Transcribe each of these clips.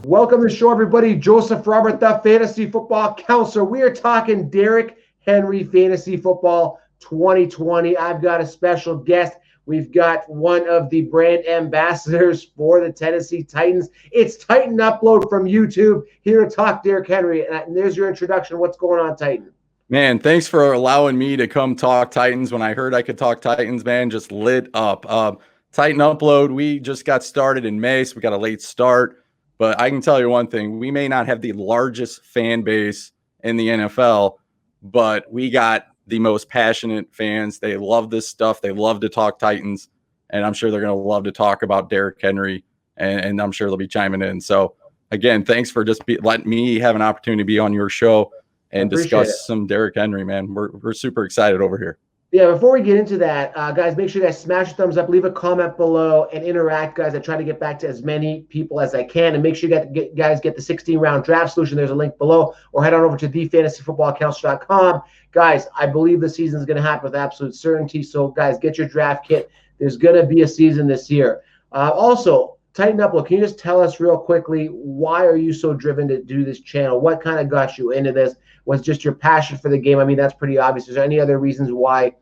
Welcome to the show, everybody. Joseph Robert, the fantasy football counselor. We are talking Derrick Henry Fantasy Football 2020. I've got a special guest. We've got one of the brand ambassadors for the Tennessee Titans. It's Titan Upload from YouTube, here to talk Derrick Henry. And there's your introduction. What's going on, Titan? Man, thanks for allowing me to come talk Titans. When I heard I could talk Titans, man, just lit up. Titan Upload, we just got started in May, so we got a late start. But I can tell you one thing, we may not have the largest fan base in the NFL, but we got the most passionate fans. They love this stuff. They love to talk Titans, and I'm sure they're going to love to talk about Derrick Henry, and I'm sure they'll be chiming in. So, again, thanks for just letting me have an opportunity to be on your show and discuss some Derrick Henry, man. We're super excited over here. Yeah, before we get into that, guys, make sure you guys smash a thumbs up, leave a comment below, and interact, guys. I try to get back to as many people as I can. And make sure you guys get the 16-round draft solution. There's a link below. Or head on over to thefantasyfootballcounselor.com. Guys, I believe the season is going to happen with absolute certainty. So, guys, get your draft kit. There's going to be a season this year. Also, Titan Upload, can you just tell us real quickly, why are you so driven to do this channel? What kind of got you into this? Was just your passion for the game? I mean, that's pretty obvious. Is there any other reasons why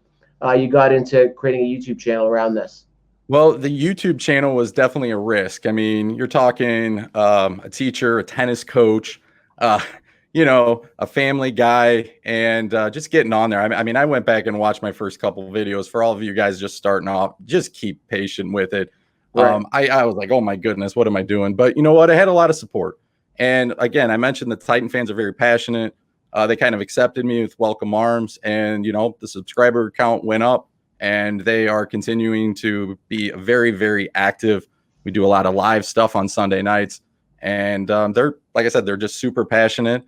you got into creating a YouTube channel around this? Well, the YouTube channel was definitely a risk. I mean, you're talking a teacher, a tennis coach, a family guy, and just getting on there. I mean, I went back and watched my first couple of videos. For all of you guys just starting off, just keep patient with it. Right. I was like, oh my goodness, what am I doing? But you know what? I had a lot of support. And again, I mentioned the Titan fans are very passionate. They kind of accepted me with welcome arms, and the subscriber count went up, and they are continuing to be very, very active. We do a lot of live stuff on Sunday nights, and they're, like I said, they're just super passionate.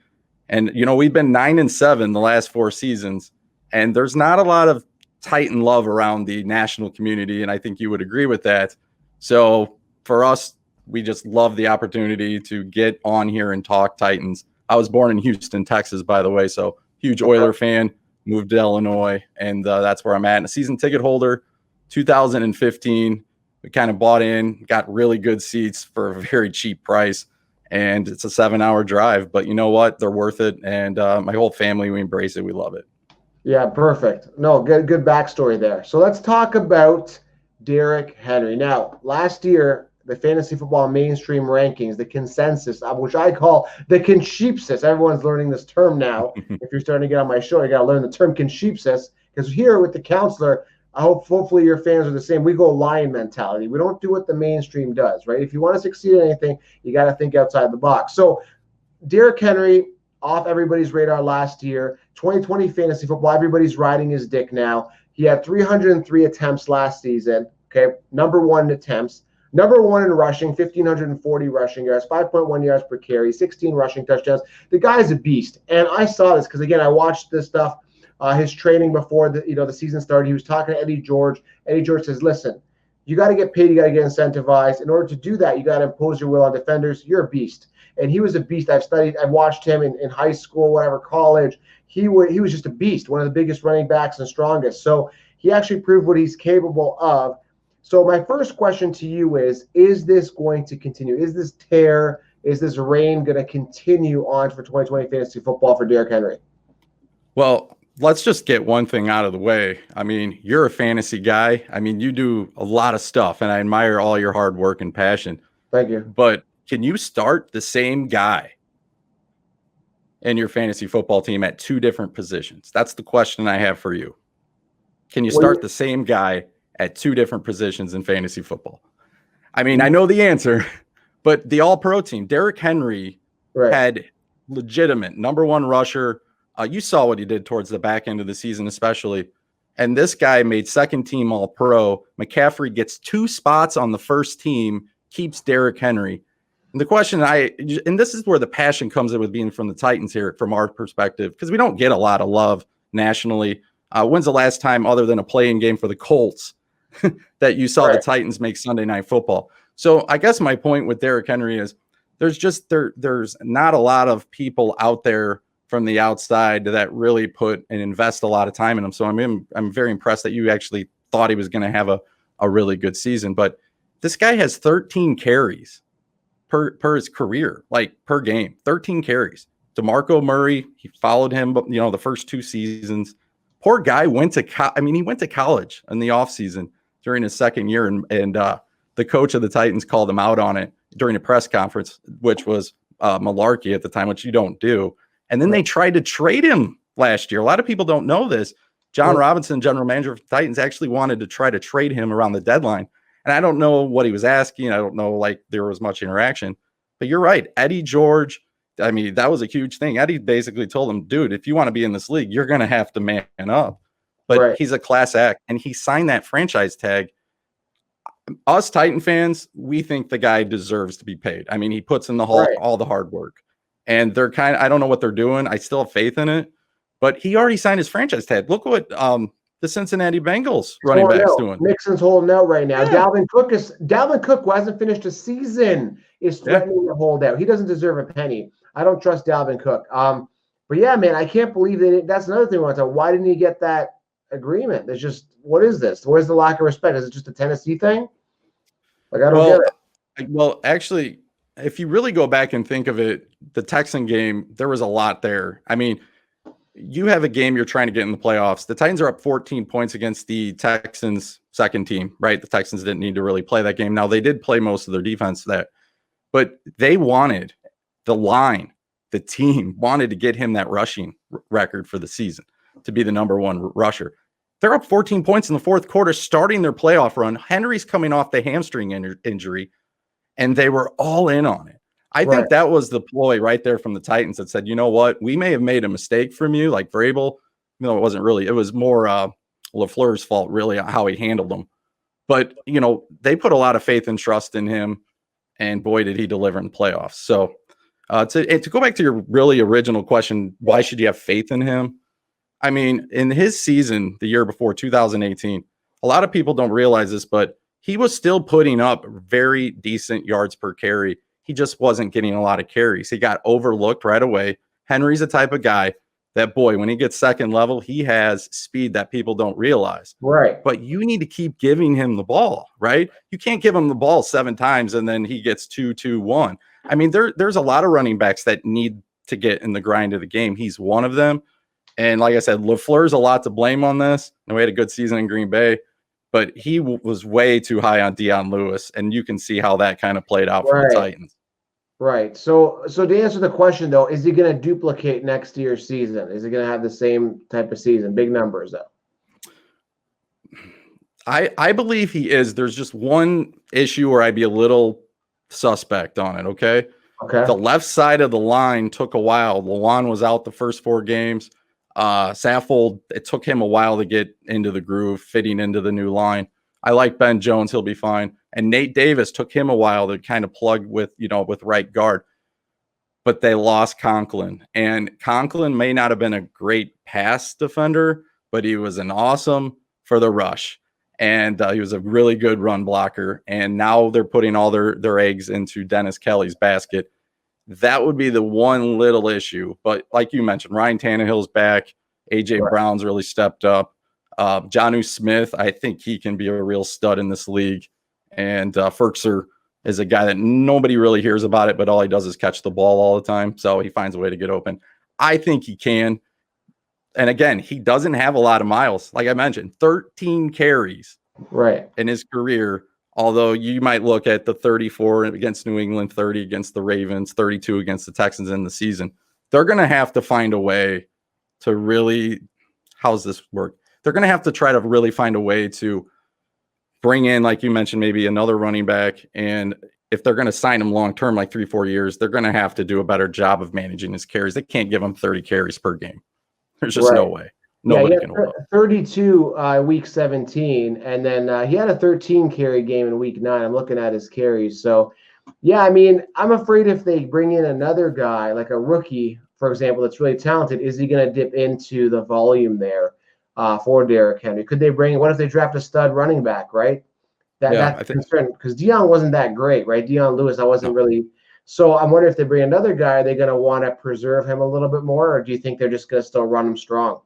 And we've been 9-7 the last 4 seasons, and there's not a lot of Titan love around the national community, and I think you would agree with that. So for us, we just love the opportunity to get on here and talk Titans. I was born in Houston, Texas, by the way, so huge Oiler fan, moved to Illinois, and that's where I'm at. And a season ticket holder, 2015. We kind of bought in, got really good seats for a very cheap price, and it's a 7-hour drive. But you know what? They're worth it, and my whole family, we embrace it. We love it. Yeah, perfect. No, good backstory there. So let's talk about Derrick Henry. Now, last year, the fantasy football mainstream rankings, the consensus, which I call the consensus. Everyone's learning this term now. If you're starting to get on my show, you got to learn the term consensus, because here with the counselor, hopefully your fans are the same. We go lion mentality. We don't do what the mainstream does, right? If you want to succeed in anything, you got to think outside the box. So Derrick Henry, off everybody's radar last year, 2020 fantasy football, everybody's riding his dick now. He had 303 attempts last season, okay? Number 1 in attempts. Number 1 in rushing, 1,540 rushing yards, 5.1 yards per carry, 16 rushing touchdowns. The guy's a beast. And I saw this because, again, I watched this stuff, his training before the season started. He was talking to Eddie George. Eddie George says, listen, you got to get paid. You got to get incentivized. In order to do that, you got to impose your will on defenders. You're a beast. And he was a beast. I've watched him in high school, whatever, college. He was just a beast, one of the biggest running backs and strongest. So he actually proved what he's capable of. So my first question to you is this going to continue? Is this tear, is this reign going to continue on for 2020 fantasy football for Derrick Henry? Well, let's just get one thing out of the way. I mean, you're a fantasy guy. I mean, you do a lot of stuff, and I admire all your hard work and passion. Thank you. But can you start the same guy in your fantasy football team at 2 different positions? That's the question I have for you. Can you start the same guy at 2 different positions in fantasy football? I mean, I know the answer, but the all-pro team, Derrick Henry had legitimate number 1 rusher. You saw what he did towards the back end of the season, especially. And this guy made 2nd team all-pro. McCaffrey gets 2 spots on the first team, keeps Derrick Henry. And the question and this is where the passion comes in with being from the Titans here, from our perspective, because we don't get a lot of love nationally. When's the last time, other than a playing game for the Colts, that you saw the Titans make Sunday Night Football? So I guess my point with Derrick Henry is there's not a lot of people out there from the outside that really put and invest a lot of time in him. So I'm very impressed that you actually thought he was going to have a really good season. But this guy has 13 carries per his career, like per game, 13 carries. DeMarco Murray, he followed him, but the first 2 seasons. Poor guy went to he went to college in the offseason during his second year, and the coach of the Titans called him out on it during a press conference, which was malarkey at the time, which you don't do. And then they tried to trade him last year. A lot of people don't know this. John Robinson, general manager of the Titans, actually wanted to try to trade him around the deadline. And I don't know what he was asking. I don't know, like, there was much interaction. But you're right. Eddie George, I mean, that was a huge thing. Eddie basically told him, dude, if you want to be in this league, you're going to have to man up. But he's a class act, and he signed that franchise tag. Us Titan fans, we think the guy deserves to be paid. I mean, he puts in all the hard work. And they're I don't know what they're doing. I still have faith in it. But he already signed his franchise tag. Look what the Cincinnati Bengals running back's doing. Nixon's holding out right now. Yeah. Dalvin Cook, who hasn't finished a season, is threatening to hold out. He doesn't deserve a penny. I don't trust Dalvin Cook. But yeah, man, I can't believe that. That's another thing I want to talk. Why didn't he get that agreement? There's just, what is this? Where's the lack of respect? Is it just a Tennessee thing? Like, I don't get it. Well, actually, if you really go back and think of it, the Texan game, there was a lot there. I mean, you have a game you're trying to get in the playoffs. The Titans are up 14 points against the Texans' second team, right? The Texans didn't need to really play that game. Now, they did play most of their defense but they wanted the team wanted to get him that rushing record for the season, to be the number 1 rusher. They're up 14 points in the fourth quarter, starting their playoff run. Henry's coming off the hamstring injury, and they were all in on it. I think that was the ploy right there from the Titans that said, you know what, we may have made a mistake from you, like Vrabel. It wasn't really. It was more LaFleur's fault, really, how he handled them. But, they put a lot of faith and trust in him, and boy, did he deliver in the playoffs. So to go back to your really original question, why should you have faith in him? I mean, in his season, the year before, 2018, a lot of people don't realize this, but he was still putting up very decent yards per carry. He just wasn't getting a lot of carries. He got overlooked right away. Henry's the type of guy that, boy, when he gets second level, he has speed that people don't realize. Right. But you need to keep giving him the ball, right? You can't give him the ball 7 times and then he gets 2-2-1. I mean, there's a lot of running backs that need to get in the grind of the game. He's one of them. And like I said, LaFleur's a lot to blame on this. And we had a good season in Green Bay, but he was way too high on Dion Lewis. And you can see how that kind of played out for the Titans. Right. So to answer the question, though, is he going to duplicate next year's season? Is he going to have the same type of season? Big numbers, though. I believe he is. There's just one issue where I'd be a little suspect on it, okay? Okay. The left side of the line took a while. Lawan was out the first 4 games. Saffold, it took him a while to get into the groove, fitting into the new line. I like Ben Jones. He'll be fine. And Nate Davis took him a while to kind of plug with right guard. But they lost Conklin. And Conklin may not have been a great pass defender, but he was an awesome for the rush. And he was a really good run blocker. And now they're putting all their eggs into Dennis Kelly's basket. That would be the one little issue. But like you mentioned, Ryan Tannehill's back. A.J. Brown's really stepped up. Jonnu Smith, I think he can be a real stud in this league. And Ferkser is a guy that nobody really hears about it, but all he does is catch the ball all the time. So he finds a way to get open. I think he can. And again, he doesn't have a lot of miles. Like I mentioned, 13 carries in his career. Although you might look at the 34 against New England, 30 against the Ravens, 32 against the Texans in the season. They're going to have to find a way to really, how's this work? They're going to have to try to really find a way to bring in, like you mentioned, maybe another running back. And if they're going to sign him long-term, like 3-4 years, they're going to have to do a better job of managing his carries. They can't give him 30 carries per game. There's just no way. Nobody can hold up. 32 week 17, and then he had a 13 carry game in week 9. I'm looking at his carries. So, yeah, I mean, I'm afraid if they bring in another guy, like a rookie, for example, that's really talented, is he going to dip into the volume there for Derrick Henry? Could they what if they draft a stud running back, right? That's a concern, because Dion wasn't that great, right? Dion Lewis, I wasn't really. So I'm wondering if they bring another guy, are they going to want to preserve him a little bit more, or do you think they're just going to still run him strong?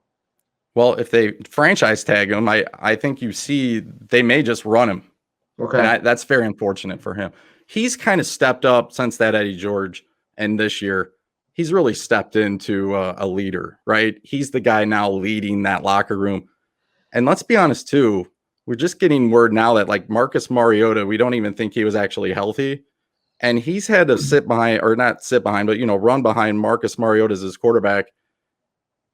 Well, if they franchise tag him, I think you see they may just run him. Okay. And that's very unfortunate for him. he's kind of stepped up since that Eddie George, and this year he's really stepped into a leader, right? He's the guy now leading that locker room. And let's be honest too, we're just getting word now that like Marcus Mariota, we don't even think he was actually healthy. And he's had to sit behind, or not sit behind, but, run behind Marcus Mariota as his quarterback.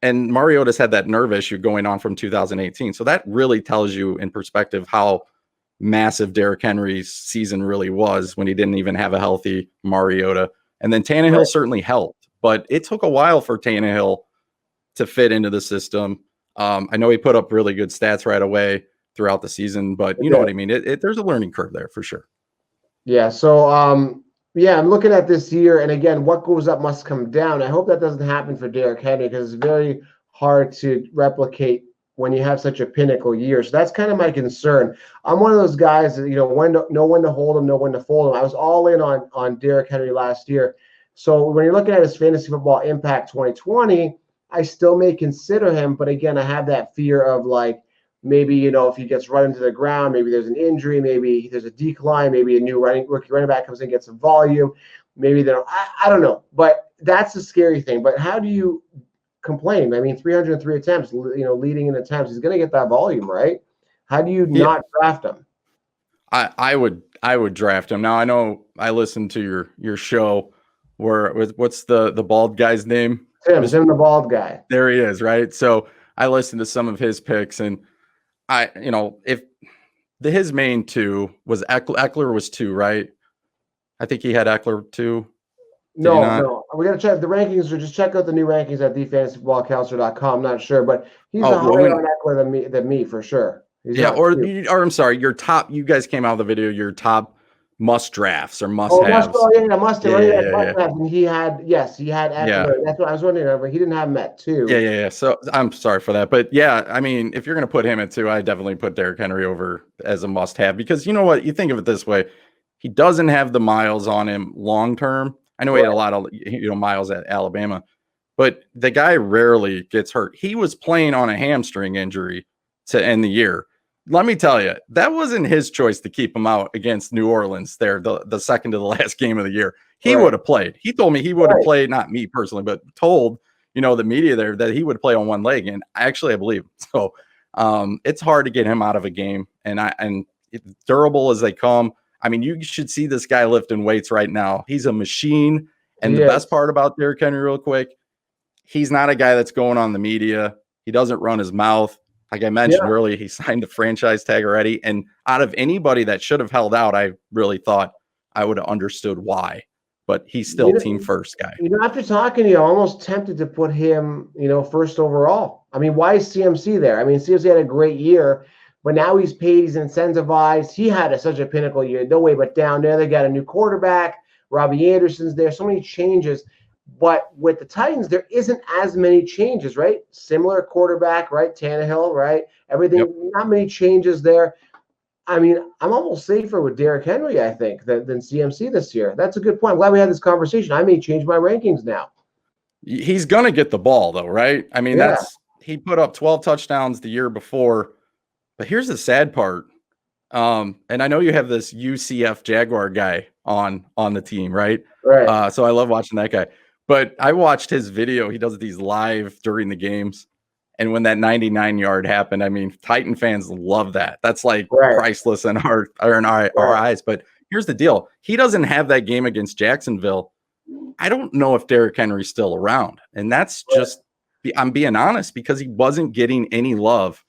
And Mariota's had that nerve issue going on from 2018. So that really tells you in perspective how massive Derrick Henry's season really was when he didn't even have a healthy Mariota. And then Tannehill certainly helped, but it took a while for Tannehill to fit into the system. I know he put up really good stats right away throughout the season, but you know what I mean? There's a learning curve there for sure. Yeah. So, I'm looking at this year, and again, what goes up must come down. I hope that doesn't happen for Derrick Henry, because it's very hard to replicate when you have such a pinnacle year. So that's kind of my concern. I'm one of those guys that, know when to hold him, know when to fold him. I was all in on Derrick Henry last year. So when you're looking at his fantasy football impact 2020, I still may consider him, but again, I have that fear of like, maybe, if he gets run into the ground, maybe there's an injury, maybe there's a decline, maybe a new rookie running back comes in, gets some volume. Maybe I don't know. But that's the scary thing. But how do you complain? I mean, 303 attempts, leading in attempts. He's going to get that volume, right? How do you not draft him? I would draft him. Now, I know I listened to your show what's the bald guy's name? Tim the bald guy. There he is, right? So I listened to some of his picks, and if his main two was Eckler was 2, right? I think he had Eckler 2. No. We got to check the rankings, or just check out the new rankings at thefantasyfootballcounselor.com. I'm not sure, but he's higher on Eckler than me for sure. Or I'm sorry, your top. You guys came out of the video. Your top must drafts or must haves. Must have. And he had Eckler. Yeah. That's what I was wondering. But he didn't have him at 2. Yeah. So I'm sorry for that, but yeah, I mean, if you're going to put him at 2, I definitely put Derrick Henry over as a must have, because you know what? You think of it this way: he doesn't have the miles on him long term. I know he had a lot of miles at Alabama, but the guy rarely gets hurt. He was playing on a hamstring injury to end the year. Let me tell you, that wasn't his choice to keep him out against New Orleans there, the second to the last game of the year. He would have played. He told me he would have played, not me personally, but told, the media there that he would play on one leg. And I believe him. So it's hard to get him out of a game. And durable as they come. I mean, you should see this guy lifting weights right now. He's a machine. And the best part about Derrick Henry, real quick, he's not a guy that's going on the media. He doesn't run his mouth. Like I mentioned earlier, he signed a franchise tag already. And out of anybody that should have held out, I really thought I would have understood why. But he's still team first guy. After talking to you, I'm almost tempted to put him, first overall. I mean, why is CMC there? I mean, CMC had a great year, but now he's paid, he's incentivized. He had such a pinnacle year. No way but down there. They got a new quarterback. Robbie Anderson's there. So many changes. But with the Titans, there isn't as many changes, right? Similar quarterback, right? Tannehill, right? Everything, not many changes there. I mean, I'm almost safer with Derrick Henry, I think, than CMC this year. That's a good point. I'm glad we had this conversation. I may change my rankings now. He's going to get the ball, though, right? I mean, he put up 12 touchdowns the year before. But here's the sad part. And I know you have this UCF Jaguar guy on the team, right? Right. So I love watching that guy. But I watched his video. He does these live during the games. And when that 99-yard happened, I mean, Titan fans love that. That's like priceless in our eyes. But here's the deal. He doesn't have that game against Jacksonville. I don't know if Derrick Henry's still around. And that's just, I'm being honest, because he wasn't getting any love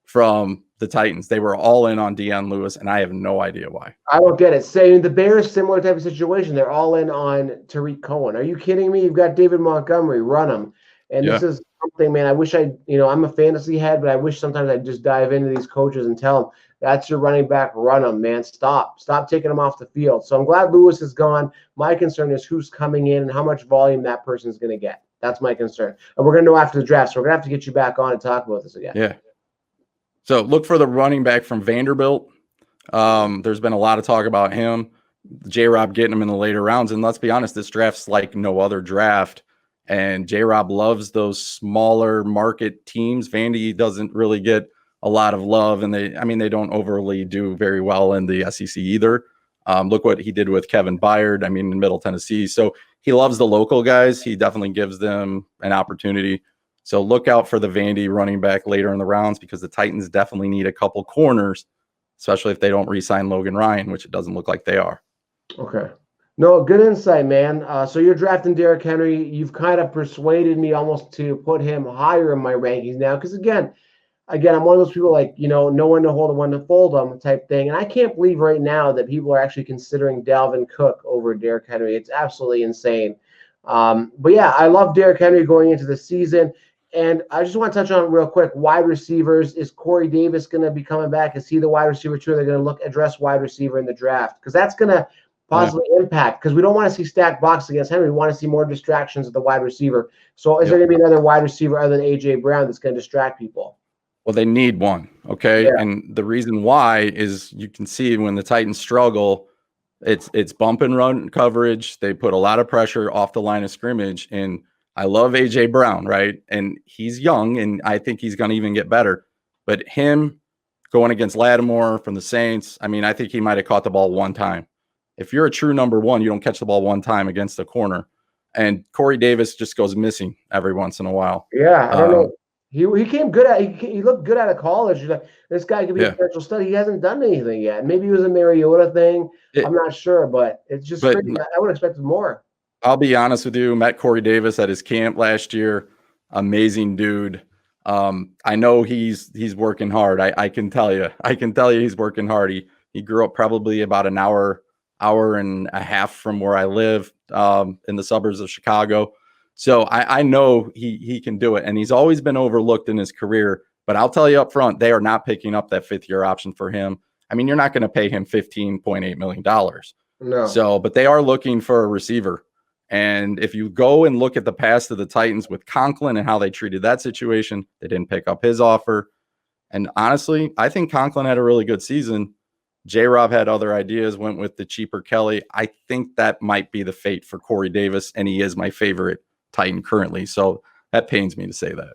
from the Titans. They were all in on Deion Lewis, and I have no idea why. I don't get it. Saying the Bears, similar type of situation. They're all in on Tariq Cohen. Are you kidding me? You've got David Montgomery, run him. And this is something, man, I wish I'm a fantasy head, but I wish sometimes I'd just dive into these coaches and tell them, that's your running back, run them, man. Stop taking them off the field. So I'm glad Lewis is gone. My concern is who's coming in and how much volume that person's going to get. That's my concern. And we're going to know after the draft, so we're going to have to get you back on and talk about this again. Yeah. So look for the running back from Vanderbilt. There's been a lot of talk about him. J-Rob getting him in the later rounds. And let's be honest, this draft's like no other draft. And J-Rob loves those smaller market teams. Vandy doesn't really get a lot of love. And they don't overly do very well in the SEC either. Look what he did with Kevin Byard, I mean, in Middle Tennessee. So he loves the local guys. He definitely gives them an opportunity. So look out for the Vandy running back later in the rounds, because the Titans definitely need a couple corners, especially if they don't re-sign Logan Ryan, which it doesn't look like they are. Okay. No, good insight, man. So you're drafting Derrick Henry. You've kind of persuaded me almost to put him higher in my rankings now, because again, I'm one of those people like, know when to hold and when to fold them type thing. And I can't believe right now that people are actually considering Dalvin Cook over Derrick Henry. It's absolutely insane. But yeah, I love Derrick Henry going into the season. And I just want to touch on real quick, wide receivers. Is Corey Davis going to be coming back? Is he the wide receiver too? They're going to address wide receiver in the draft, because that's going to possibly impact, because we don't want to see stacked box against Henry. We want to see more distractions at the wide receiver. So is there going to be another wide receiver other than A.J. Brown that's going to distract people? Well, they need one, okay? Yeah. And the reason why is you can see when the Titans struggle, it's bump and run coverage. They put a lot of pressure off the line of scrimmage. And I love A.J. Brown, right? And he's young, and I think he's going to even get better. But him going against Lattimore from the Saints, I mean, I think he might have caught the ball one time. If you're a true number one, you don't catch the ball one time against the corner. And Corey Davis just goes missing every once in a while. Yeah, I don't know. He came good at he looked good out of college. Like, this guy could be a potential study. He hasn't done anything yet. Maybe it was a Mariota thing. I'm not sure, but it's just crazy. I would have expected more. I'll be honest with you. Met Corey Davis at his camp last year. Amazing dude. I know he's working hard. I can tell you. He's working hard. He grew up probably about an hour and a half from where I live, in the suburbs of Chicago. So I know he can do it, and he's always been overlooked in his career. But I'll tell you up front, they are not picking up that fifth-year option for him. I mean, you're not going to pay him $15.8 million. No. So, but they are looking for a receiver. And if you go and look at the past of the Titans with Conklin and how they treated that situation, they didn't pick up his offer. And honestly, I think Conklin had a really good season. J-Rob had other ideas, went with the cheaper Kelly. I think that might be the fate for Corey Davis, and he is my favorite Titan currently. So that pains me to say that.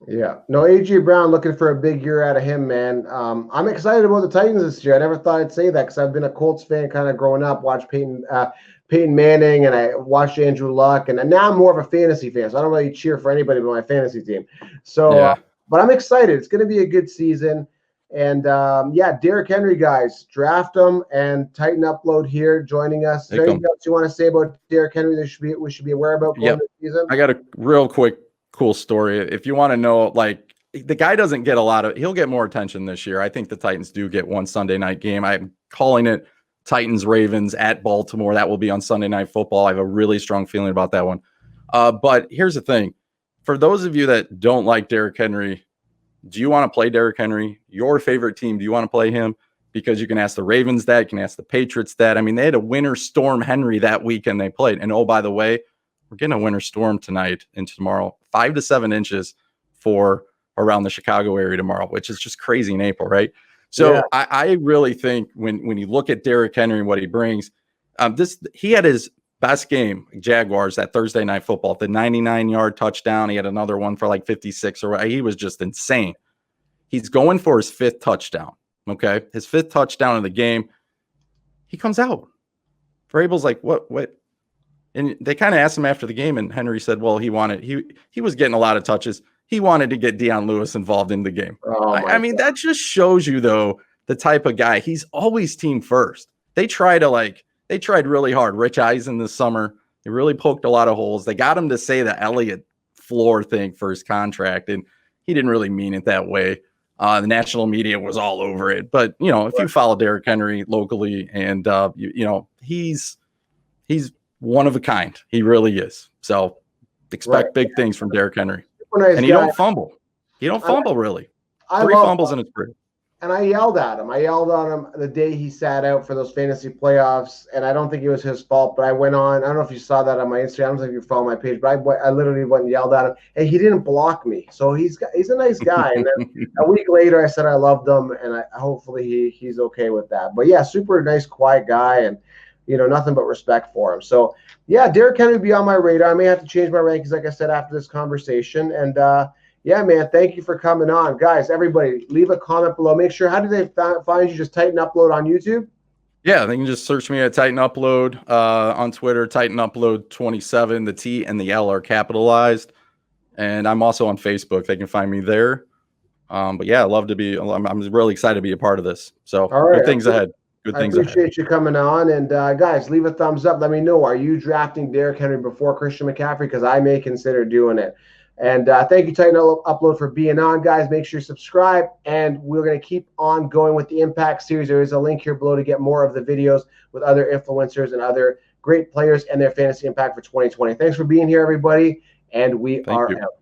Yeah. No, A.J. Brown looking for a big year out of him, man. I'm excited about the Titans this year. I never thought I'd say that, because I've been a Colts fan kind of growing up, watched Peyton Manning, and I watched Andrew Luck, and now I'm more of a fantasy fan, so I don't really cheer for anybody but my fantasy team. So, but I'm excited. It's going to be a good season. And Derrick Henry, guys, draft him, and Titan Upload here joining us. Is there anything else you want to say about Derrick Henry that we should be aware about going this season? I got a real quick cool story. If you want to know, like, the guy doesn't get he'll get more attention this year. I think the Titans do get one Sunday night game. I'm calling it Titans Ravens at Baltimore. That will be on Sunday Night Football. I have a really strong feeling about that one. But here's the thing. For those of you that don't like Derrick Henry, do you want to play Derrick Henry? Your favorite team, do you want to play him? Because you can ask the Ravens that, you can ask the Patriots that. I mean, they had a winter storm Henry that weekend they played. And oh, by the way, we're getting a winter storm tonight and tomorrow, 5 to 7 inches for around the Chicago area tomorrow, which is just crazy in April, right? So I really think when you look at Derrick Henry and what he brings, he had his best game, Jaguars, that Thursday Night Football, the 99-yard touchdown. He had another one for like 56, or he was just insane. He's going for his 5th touchdown. Okay, his 5th touchdown of the game. He comes out. Vrabel's like, what? And they kind of asked him after the game, and Henry said, well, he was getting a lot of touches. He wanted to get Deion Lewis involved in the game. I mean, that just shows you, though, the type of guy. He's always team first. They tried really hard. Rich Eisen this summer, they really poked a lot of holes. They got him to say the Elliott floor thing for his contract, and he didn't really mean it that way. The national media was all over it. But, if you follow Derrick Henry locally, and, he's one of a kind. He really is. So expect big things from Derrick Henry. Nice and he don't fumble. He don't fumble, really. 3 fumbles in his career. And I yelled at him. I yelled at him the day he sat out for those fantasy playoffs, and I don't think it was his fault, but I went on. I don't know if you saw that on my Instagram. I don't know if you follow my page, but I literally went and yelled at him, and he didn't block me. So he's a nice guy. And then a week later, I said I loved him, and hopefully he's okay with that. But, yeah, super nice, quiet guy, and, nothing but respect for him. So, yeah, Derrick Henry will be on my radar. I may have to change my rankings, like I said, after this conversation. And, yeah, man, thank you for coming on. Guys, everybody, leave a comment below. Make sure, how do they find you? Just Titan Upload on YouTube? Yeah, they can just search me at Titan Upload on Twitter, Titan Upload 27. The T and the L are capitalized. And I'm also on Facebook. They can find me there. But yeah, I love to be. I'm really excited to be a part of this. So All good right. things ahead. Good I things ahead. appreciate you coming on. And guys, leave a thumbs up. Let me know. Are you drafting Derrick Henry before Christian McCaffrey? Because I may consider doing it. And thank you, Titan Upload, for being on, guys. Make sure you subscribe. And we're going to keep on going with the Impact series. There is a link here below to get more of the videos with other influencers and other great players and their fantasy impact for 2020. Thanks for being here, everybody. And we Thank are you. out.